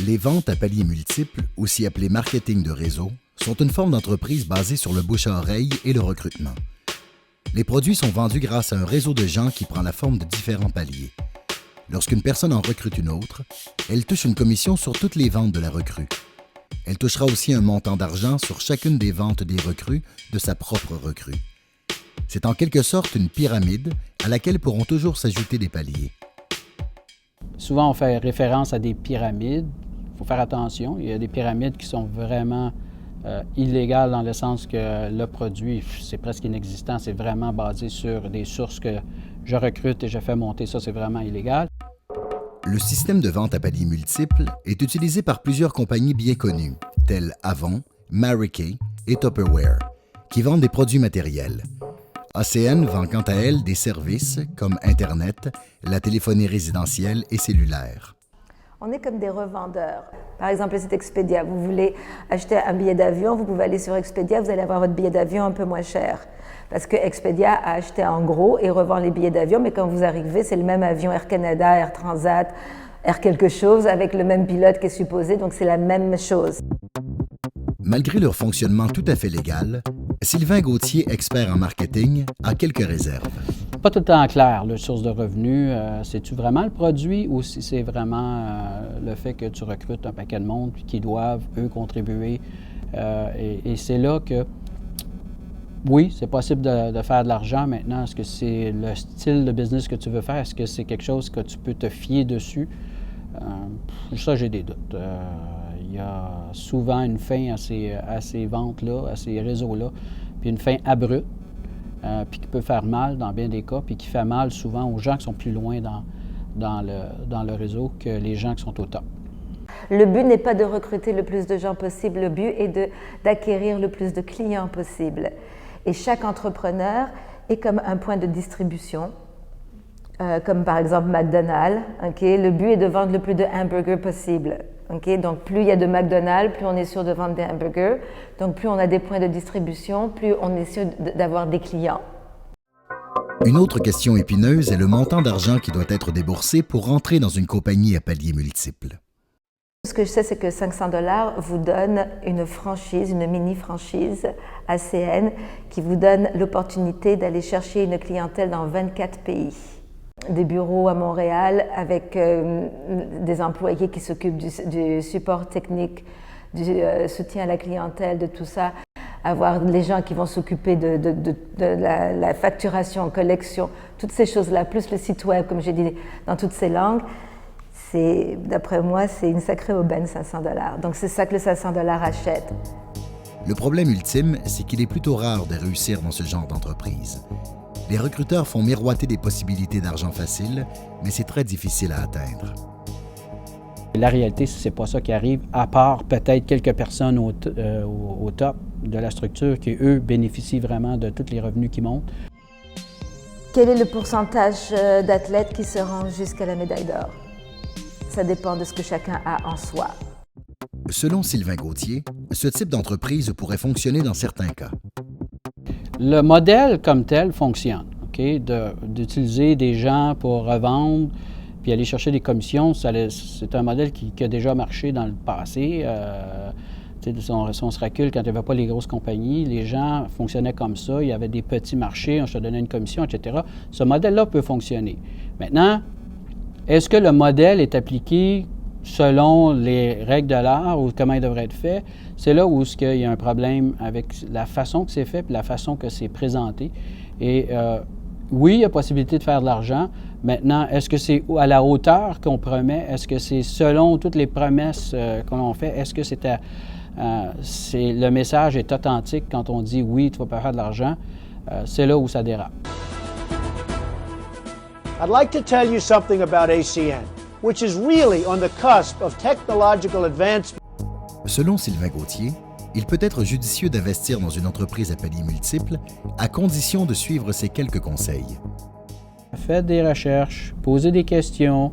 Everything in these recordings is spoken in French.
Les ventes à paliers multiples, aussi appelées marketing de réseau, sont une forme d'entreprise basée sur le bouche-à-oreille et le recrutement. Les produits sont vendus grâce à un réseau de gens qui prend la forme de différents paliers. Lorsqu'une personne en recrute une autre, elle touche une commission sur toutes les ventes de la recrue. Elle touchera aussi un montant d'argent sur chacune des ventes des recrues de sa propre recrue. C'est en quelque sorte une pyramide à laquelle pourront toujours s'ajouter des paliers. Souvent, on fait référence à des pyramides. Il faut faire attention. Il y a des pyramides qui sont vraiment illégales dans le sens que le produit, c'est presque inexistant. C'est vraiment basé sur des sources que je recrute et je fais monter. Ça, c'est vraiment illégal. Le système de vente à paliers multiples est utilisé par plusieurs compagnies bien connues, telles Avon, Mary Kay et Tupperware, qui vendent des produits matériels. ACN vend quant à elle des services comme Internet, la téléphonie résidentielle et cellulaire. On est comme des revendeurs. Par exemple, le site Expedia. Vous voulez acheter un billet d'avion, vous pouvez aller sur Expedia, vous allez avoir votre billet d'avion un peu moins cher. Parce que Expedia a acheté en gros et revend les billets d'avion, mais quand vous arrivez, c'est le même avion Air Canada, Air Transat, Air quelque chose, avec le même pilote qui est supposé, donc c'est la même chose. Malgré leur fonctionnement tout à fait légal, Sylvain Gauthier, expert en marketing, a quelques réserves. Pas tout le temps clair, la source de revenus. C'est-tu vraiment le produit ou si c'est vraiment le fait que tu recrutes un paquet de monde et qu'ils doivent, eux, contribuer? Et c'est là que, oui, c'est possible de faire de l'argent maintenant. Est-ce que c'est le style de business que tu veux faire? Est-ce que c'est quelque chose que tu peux te fier dessus? Ça, j'ai des doutes. Il y a souvent une fin à ces ventes-là, à ces réseaux-là, puis une fin abrupte, puis qui peut faire mal dans bien des cas, puis qui fait mal souvent aux gens qui sont plus loin dans le réseau que les gens qui sont au top. Le but n'est pas de recruter le plus de gens possible, le but est d'acquérir le plus de clients possible. Et chaque entrepreneur est comme un point de distribution, comme par exemple McDonald's. Okay? Le but est de vendre le plus de hamburgers possible. Okay? Donc plus il y a de McDonald's, plus on est sûr de vendre des hamburgers. Donc plus on a des points de distribution, plus on est sûr d'avoir des clients. Une autre question épineuse est le montant d'argent qui doit être déboursé pour entrer dans une compagnie à paliers multiples. Ce que je sais, c'est que 500 $ vous donne une franchise, une mini-franchise ACN qui vous donne l'opportunité d'aller chercher une clientèle dans 24 pays. Des bureaux à Montréal avec des employés qui s'occupent du support technique, du soutien à la clientèle, de tout ça. Avoir les gens qui vont s'occuper de la facturation, collection, toutes ces choses-là, plus le site web, comme j'ai dit, dans toutes ces langues. D'après moi, c'est une sacrée aubaine, 500 $. Donc c'est ça que le 500 $ achète. Le problème ultime, c'est qu'il est plutôt rare de réussir dans ce genre d'entreprise. Les recruteurs font miroiter des possibilités d'argent facile, mais c'est très difficile à atteindre. La réalité, c'est pas ça qui arrive, à part peut-être quelques personnes au top de la structure qui, eux, bénéficient vraiment de tous les revenus qui montent. Quel est le pourcentage d'athlètes qui se rendent jusqu'à la médaille d'or? Ça dépend de ce que chacun a en soi. Selon Sylvain Gauthier, ce type d'entreprise pourrait fonctionner dans certains cas. Le modèle comme tel fonctionne, okay? D'utiliser des gens pour revendre puis aller chercher des commissions, c'est un modèle qui a déjà marché dans le passé. Si on se recule, quand il n'y avait pas les grosses compagnies, les gens fonctionnaient comme ça, il y avait des petits marchés, on se donnait une commission, etc. Ce modèle-là peut fonctionner. Maintenant, est-ce que le modèle est appliqué selon les règles de l'art ou comment il devrait être fait? C'est là où il y a un problème avec la façon que c'est fait et la façon que c'est présenté. Et oui, il y a possibilité de faire de l'argent. Maintenant, est-ce que c'est à la hauteur qu'on promet? Est-ce que c'est selon toutes les promesses qu'on fait? Est-ce que le message est authentique quand on dit oui, tu vas pas faire de l'argent? C'est là où ça dérape. I'd like to tell you something about ACN, which is really on the cusp of technological advancement. Selon Sylvain Gauthier, il peut être judicieux d'investir dans une entreprise à paliers multiples à condition de suivre ces quelques conseils. Faites des recherches, posez des questions,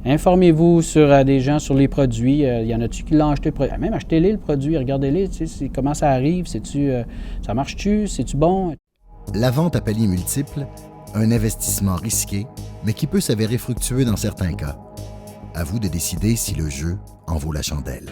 informez-vous sur des gens sur les produits. Il y en a-tu qui l'ont acheté? Même achetez-les le produit, regardez-les, comment ça arrive, ça marche-tu, c'est-tu bon? La vente à paliers multiples, un investissement risqué, mais qui peut s'avérer fructueux dans certains cas. À vous de décider si le jeu en vaut la chandelle.